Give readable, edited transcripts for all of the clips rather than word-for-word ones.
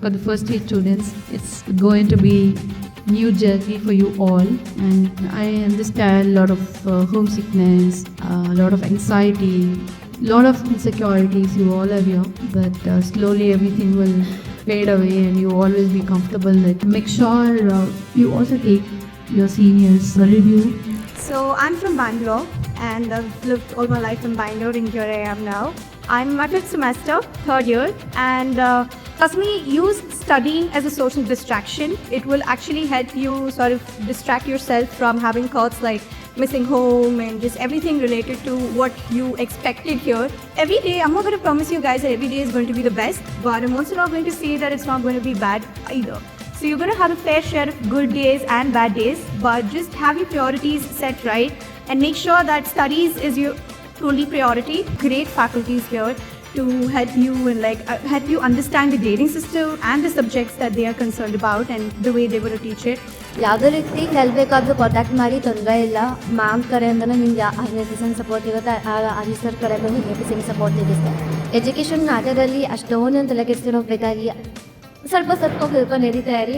for the first year students. It's going to be new journey for you all, and I understand a lot of homesickness, a lot of anxiety, lot of insecurities you all have here, but slowly everything will fade away and you always be comfortable. Like, make sure you also take your seniors review. So I'm from Bangalore and I've lived all my life in Bangalore and here I am now. I'm in my 5th semester, 3rd year, and trust me, use studying as a social distraction. It will actually help you sort of distract yourself from having thoughts like missing home and just everything related to what you expected here. Every day, I'm not going to promise you guys that every day is going to be the best, but I'm also not going to say that it's not going to be bad either. So you're going to have a fair share of good days and bad days, but just have your priorities set right and make sure that studies is your only priority. Great faculties here to help you and help you understand the grading system and the subjects that they are concerned about and the way they want to teach it. ಯಾವುದೇ ರೀತಿ ಕಲಿಬೇಕಾದ್ರೂ contact ಮಾಡಿ ತೊಂದರೆ ಇಲ್ಲ. Ma'am ಕಡೆಯಿಂದನೂ ನಿಮ್ಗೆ 100% support ಇರುತ್ತೆ, ಅಜಿ sir ಕಡೆಯಿಂದ 100% support ಇರುತ್ತೆ. ಎಜುಕೇಷನ್ ಮ್ಯಾಟರಲ್ಲಿ ಅಷ್ಟೊಂದು ತಲೆ ಕೆಡಿಸ್ಕೊಬೇಕಾಗಿ ಸ್ವಲ್ಪ ಸ್ವಲ್ಪ ನಡೀತಾ ಇರಿ.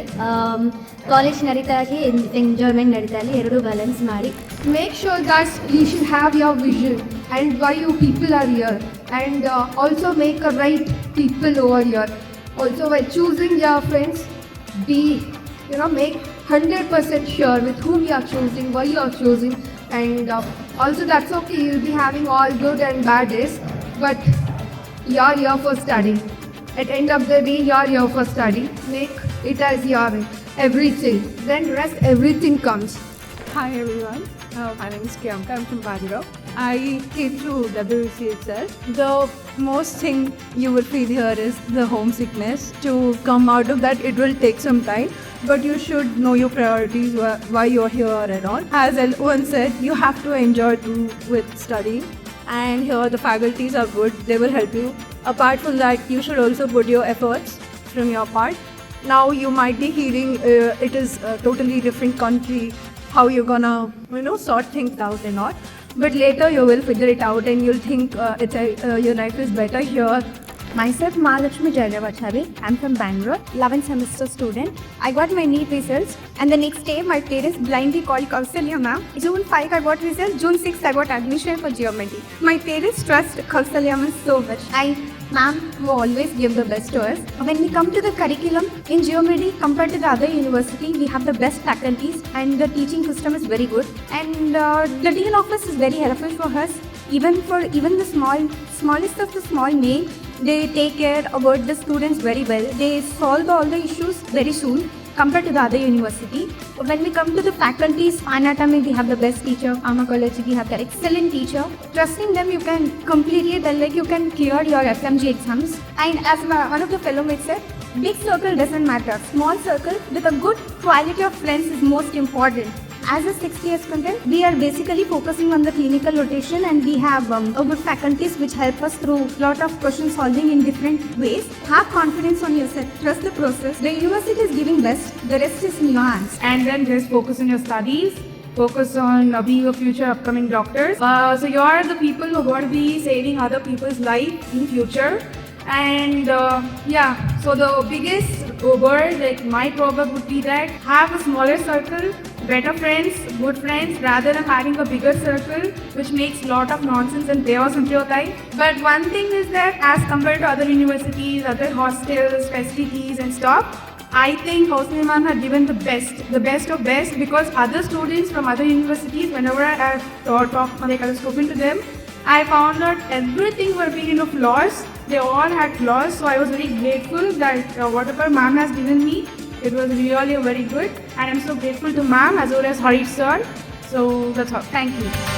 ಕಾಲೇಜ್ ನಡೀತಾ ಇರಲಿ, ಎಂಜಾಯ್ಮೆಂಟ್ ನಡೀತಾ ಇರಲಿ, ಎರಡೂ ಬ್ಯಾಲೆನ್ಸ್ ಮಾಡಿ. Make sure that you should have your vision and why you people are here, and also make a right people over here. Also, when choosing your friends, be make 100% sure with whom you are choosing, why you are choosing, and also that's okay. You'll be having all good and bad days, but you are here for study. At end of the day, you are here for study. Make it as your everything. Then rest, everything comes. Hi everyone, my name is Priyanka. I'm from Bangalore. I came to WC itself. The most thing you will feel here is the homesickness. To come out of that, it will take some time, but you should know your priorities, why you're here and all. As everyone said, you have to enjoy with studying, and here the faculties are good. They will help you. Apart from that, you should also put your efforts from your part. Now you might be hearing it is a totally different country, how you're gonna sort things out and all, but later you will figure it out and you'll think your life is better here. Myself, Mahalakshmi Jayavachari. I'm from Bangalore, 11th semester student. I got my NEET results, and the next day my parents blindly called Kausalya ma'am. June 5 I got results, June 6 I got admission for geometry. My parents trust Kausalya ma'am so much. Ma'am who always give the best to us. When we come to the curriculum in geometry, compared to the other university, we have the best faculties and the teaching system is very good. And the dean office is very helpful for us. Even the smallest of the small name, they take care about the students very well. They solve all the issues very soon compared to the other university. When we come to the faculties, anatomy we have the best teacher, pharmacology we have the excellent teacher. Trusting them, you can complete it and you can clear your FMG exams. And as one of the fellow mates said, big circle doesn't matter. Small circle with a good quality of friends is most important. As a 6th year student, we are basically focusing on the clinical rotation, and we have good faculties which help us through a lot of question solving in different ways. Have confidence on yourself, trust the process. The university is giving best, the rest is in your hands. And then just focus on your studies, focus on being a future upcoming doctors. So you are the people who are going to be saving other people's life in future. And so the biggest word, like my proverb would be that have a smaller circle, better friends, good friends, rather than having a bigger circle which makes a lot of nonsense and chaos into your life. But one thing is that as compared to other universities, other hostels, facilities and stuff, I think Kausalya ma'am had given the best of best, because other students from other universities, whenever I have spoken to them, I found out everything were being of flaws. They all had flaws, so I was very grateful that whatever ma'am has given me, it was really very good, and I'm so grateful to ma'am as well as Harish sir. So that's all. Thank you.